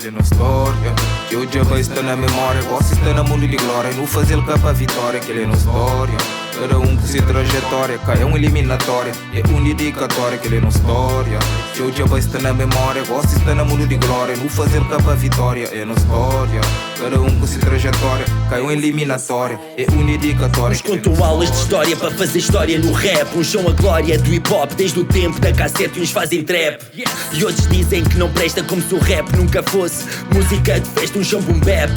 ele na história. Eu já vai estar na memória, você está no mundo de glória. Não fazer ele capa a vitória, que ele na história. Cada um com sua trajetória, cai um eliminatória. É um dedicatória, que ele na história. Eu já vai estar na memória, você está no mundo de glória. Não fazer ele capa a vitória, é na história. Cada um com sua trajetória, cai um eliminatória. É um dedicatória. Uns contam aulas de história para fazer história no rap. Uns são a glória do hip hop desde o tempo da cassete e uns fazem trap. E outros dizem que não presta como se o rap nunca fosse música de festa, um chão boom bap.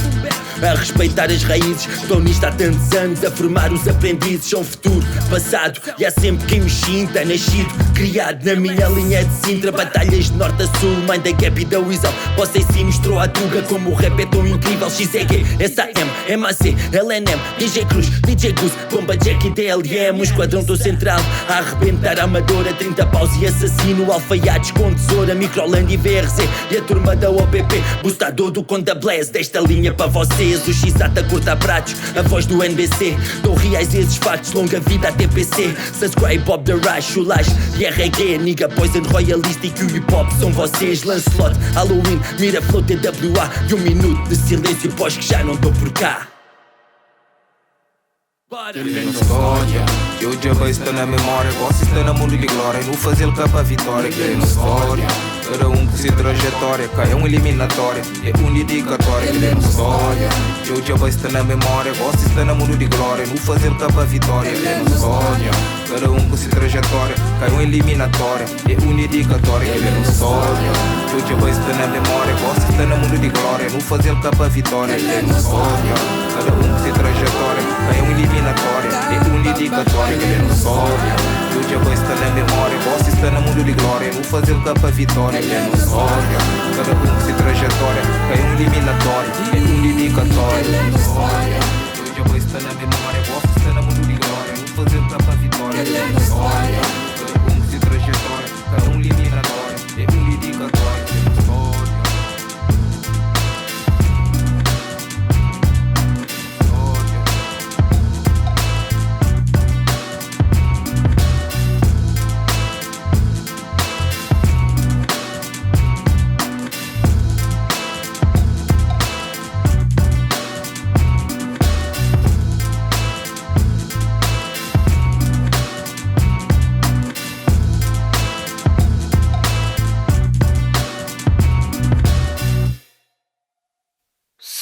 A respeitar as raízes, estão nisto há tantos anos. A formar os aprendizes, são futuro, passado. E há sempre quem me sinta, nascido, criado na minha linha de Sintra. Batalhas de norte a sul, mãe da Gap e da Weasel. Você sim mostrou a Tuga como o rap é tão incrível. XEG, SAM, MAC, LNM, DJ Cruz, DJ Goose, Bomba Jack e DLM. O esquadrão do central a arrebentar a amadora. 30 paus e assassino, alfaiates com tesoura. Microland e VRC e a turma da OPP. Boostador do Conda Blaze, desta linha para vocês. O X-Ata corta pratos, a voz do NBC. Dou reais esses factos, longa vida a TPC. Subscribe Bob the Rush, o Lash e RG. Nigga Poison, Royalistic e o hip hop são vocês. Lancelot, Halloween, Miraflow, TWA. E um minuto de silêncio pós que já não estou por cá. Ele na história, eu já vai estar na memória. Você está no mundo de glória. Não fazer ele capa a vitória, que ele na história. Cada um com sua trajetória, cai um eliminatória. É um dedicatória, que ele na história. Eu já vai estar na memória. Você está no mundo de glória. Não fazer ele capa a vitória, que ele na história. Cada um com sua trajetória, cai um eliminatória. É um dedicatória, que ele na história. Eu já vai estar na memória. Você está no mundo de glória. Não fazer ele capa a vitória, que ele na história. Cada um com sua trajetória, cai um eliminatória. É um dedicatória, que ele na história. Eu já vou estar na memória. Você está no mundo de glória. Não fazer o capa vitória, que é na história. Cada um com sua trajetória, cai um eliminatório. É um dedicatório, que é na história. Eu já vou estar na memória. Você está no mundo de glória. Não fazer o capa vitória, que é na história. Cada um com sua trajetória, cai um eliminatório. É um dedicatório, que é na história.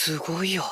Sugoyo.